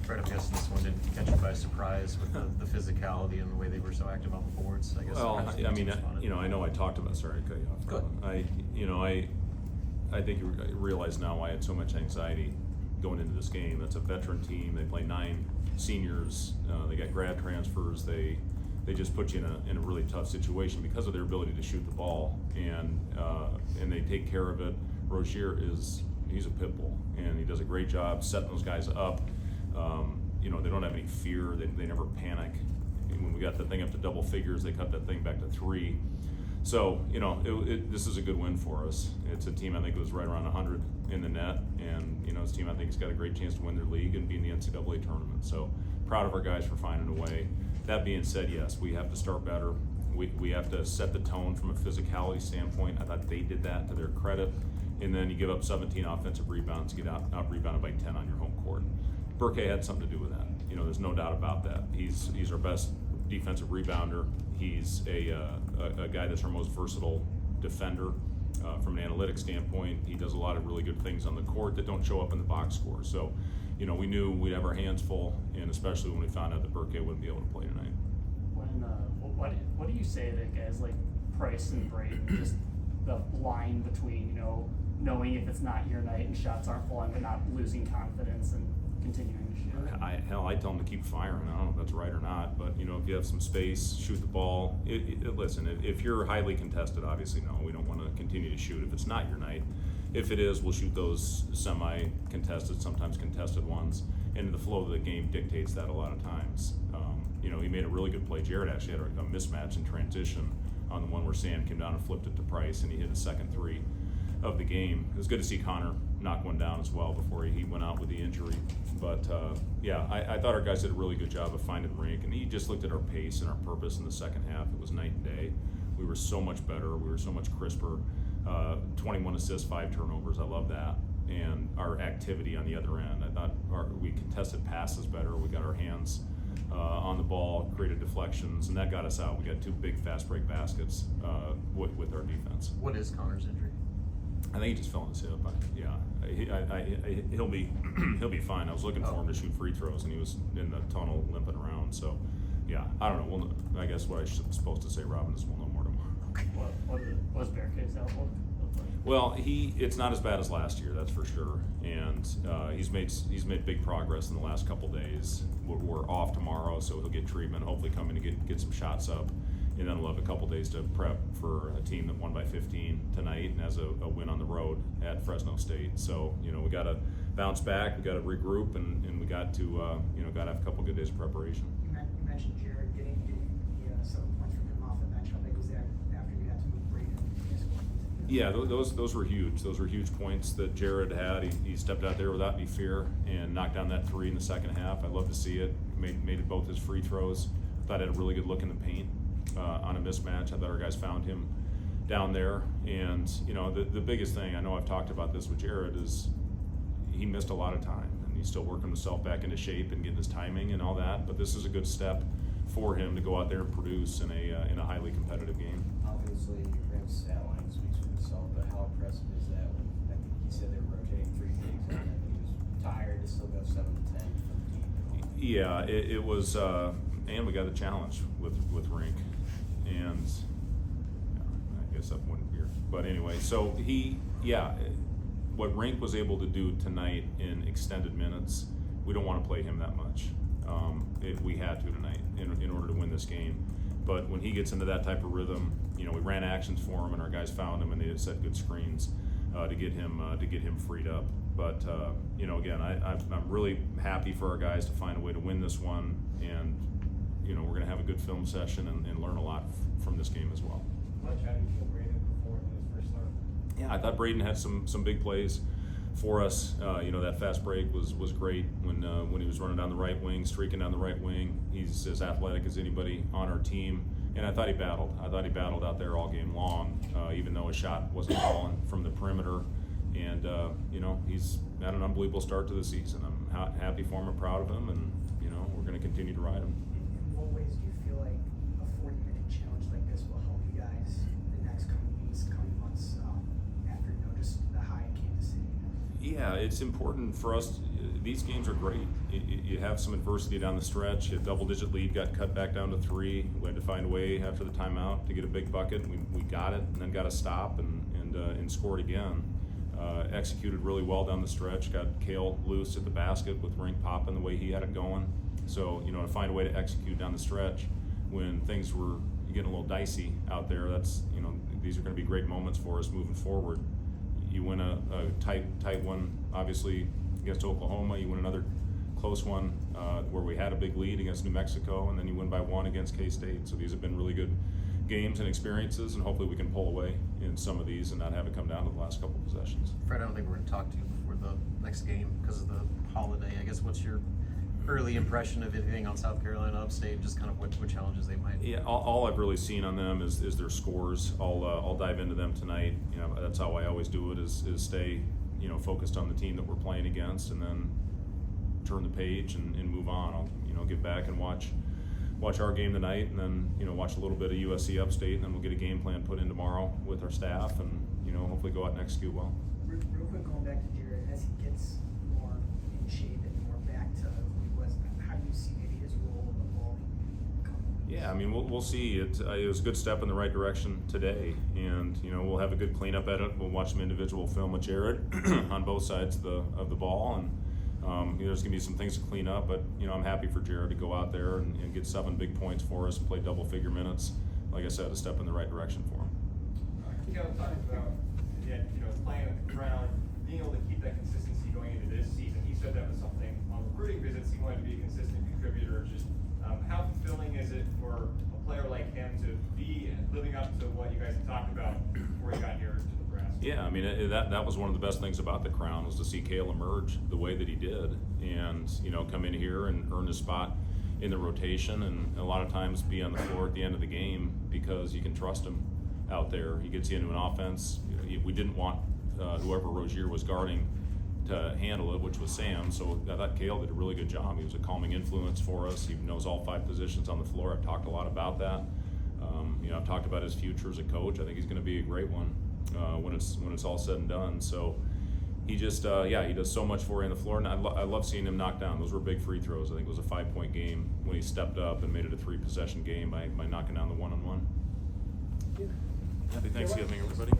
Fred, I'm guessing this one didn't catch you by surprise with the physicality and the way they were so active on the boards. I guess. Well, I mean, I know I talked about. Sorry to cut you off. Good. I think you realize now why I had so much anxiety going into this game. That's a veteran team. They play 9 seniors. They got grad transfers. They just put you in a really tough situation because of their ability to shoot the ball, and they take care of it. Rozier he's a pit bull, and he does a great job setting those guys up. They don't have any fear. They never panic. When we got the thing up to double figures, they cut that thing back to 3. So, this is a good win for us. It's a team I think was right around 100 in the net, and it's a team I think has got a great chance to win their league and be in the NCAA tournament. So, proud of our guys for finding a way. That being said, yes, we have to start better. We have to set the tone from a physicality standpoint. I thought they did that to their credit. And then you give up 17 offensive rebounds, get out rebounded by 10 on your home court. Burke had something to do with that. There's no doubt about that. He's our best defensive rebounder. He's a guy that's our most versatile defender from an analytics standpoint. He does a lot of really good things on the court that don't show up in the box score. So, we knew we'd have our hands full, and especially when we found out that Burke wouldn't be able to play tonight. What do you say to guys like Price and Braden, just the line between, knowing if it's not your night and shots aren't falling, but not losing confidence and continuing to shoot? I tell them to keep firing. I don't know if that's right or not, but if you have some space, shoot the ball. Listen, if you're highly contested, obviously no, we don't want to continue to shoot if it's not your night. If it is, we'll shoot those semi-contested, sometimes contested ones, and the flow of the game dictates that a lot of times. He made a really good play. Jared actually had a mismatch in transition on the one where Sam came down and flipped it to Price, and he hit a second 3 of the game. It was good to see Connor knock one down as well before he went out with the injury. But I thought our guys did a really good job of finding the rink, and he just looked at our pace and our purpose in the second half. It was night and day. We were so much better. We were so much crisper. 21 assists, 5 turnovers. I love that. And our activity on the other end. I thought we contested passes better. We got our hands on the ball, created deflections, and that got us out. We got 2 big fast break baskets with our defense. What is Connor's injury? I think he just fell in his hip. He'll be fine. I was looking for him to shoot free throws, and he was in the tunnel limping around. So, yeah, I don't know. I guess what I'm supposed to say, Robin, is we'll know more tomorrow. Okay. What was Bearcat's outlook? Well, it's not as bad as last year, that's for sure, and he's made big progress in the last couple days. We're off tomorrow, so he'll get treatment. Hopefully, come in and get some shots up, and then we'll have a couple days to prep for a team that won by 15 tonight and has a win on the road at Fresno State. So we got to bounce back, we got to regroup, and we got to got to have a couple good days of preparation. You mentioned Jared getting 7 points from him off the bench. How big was that after you had to move Braden? Yeah, those were huge. Those were huge points that Jared had. He stepped out there without any fear and knocked down that 3 in the second half. I love to see it. Made it both his free throws. Thought he had a really good look in the paint on a mismatch. I thought our guys found him down there. And the biggest thing, I know I've talked about this with Jared, is he missed a lot of time, and he's still working himself back into shape and getting his timing and all that. But this is a good step for him to go out there and produce in a highly competitive game. Obviously, your stat line speaks for itself, but how impressive is that when I think he said they were rotating 3 bigs and then he was tired to still go 7 to 10 from the team? Yeah, it was, and we got a challenge with Rink, and I guess that went weird. But anyway, so what Rink was able to do tonight in extended minutes, we don't want to play him that much. We had to tonight in order to win this game. But when he gets into that type of rhythm, we ran actions for him, and our guys found him, and they set good screens to get him freed up. But again, I'm really happy for our guys to find a way to win this one, and we're going to have a good film session and learn a lot from this game as well. How did you feel Braden performed in his first start? Yeah, I thought Braden had some big plays for us. That fast break was great when he was running down the right wing, streaking down the right wing. He's as athletic as anybody on our team, and I thought he battled. Out there all game long, even though his shot wasn't falling from the perimeter. And he's had an unbelievable start to the season. I'm happy for him and proud of him, and we're going to continue to ride him. In what ways do you feel like a 40-minute challenge like this will help you guys the next coming weeks, coming months after just the high in Kansas City? Yeah, it's important for us. these games are great. You have some adversity down the stretch. A double-digit lead got cut back down to 3. We had to find a way after the timeout to get a big bucket. We got it, and then got a stop and scored again. Executed really well down the stretch. Got Cale loose at the basket with Rink popping the way he had it going. So to find a way to execute down the stretch when things were getting a little dicey out there. That's these are going to be great moments for us moving forward. You win a tight one, obviously, against Oklahoma. You win another close one where we had a big lead against New Mexico, and then you win by 1 against K-State. So these have been really good games and experiences, and hopefully we can pull away in some of these and not have it come down to the last couple of possessions. Fred, I don't think we're going to talk to you before the next game because of the holiday. I guess what's your early impression of anything on South Carolina Upstate? Just kind of what challenges they might. Yeah, all I've really seen on them is their scores. I'll dive into them tonight. That's how I always do it. Is stay focused on the team that we're playing against, and then turn the page and move on. I'll get back and watch our game tonight, and then watch a little bit of USC Upstate, and then we'll get a game plan put in tomorrow with our staff, and hopefully go out and execute well. Real quick, going back to Jared, as he gets more in shape and more back to who he was, how do you see maybe his role evolving? Yeah, I mean, we'll see. It was a good step in the right direction today, and we'll have a good cleanup at it. We'll watch some individual film with Jared on both sides of the ball, and there's gonna be some things to clean up. But I'm happy for Jared to go out there and get 7 big points for us and play double-figure minutes. Like I said, a step in the right direction for him. Kevin talked about playing at the ground, being able to keep that consistency going into this season. He said that was something on recruiting visits. He wanted to be a consistent contributor. Just how fulfilling is it for a player like him to be living up to what you guys have talked about before he got here to Nebraska? Yeah, I mean that was one of the best things about the Crown, was to see Cale emerge the way that he did, and come in here and earn his spot in the rotation, and a lot of times be on the floor at the end of the game because you can trust him out there. He gets you into an offense. We didn't want whoever Rozier was guarding to handle it, which was Sam. So I thought Cale did a really good job. He was a calming influence for us. He knows all 5 positions on the floor. I've talked a lot about that. I've talked about his future as a coach. I think he's going to be a great one when it's all said and done. So he just he does so much for you on the floor, and I love seeing him knock down. Those were big free throws. I think it was a 5-point game when he stepped up and made it a 3-possession game by knocking down the one-on-one. Happy Thanksgiving, everybody.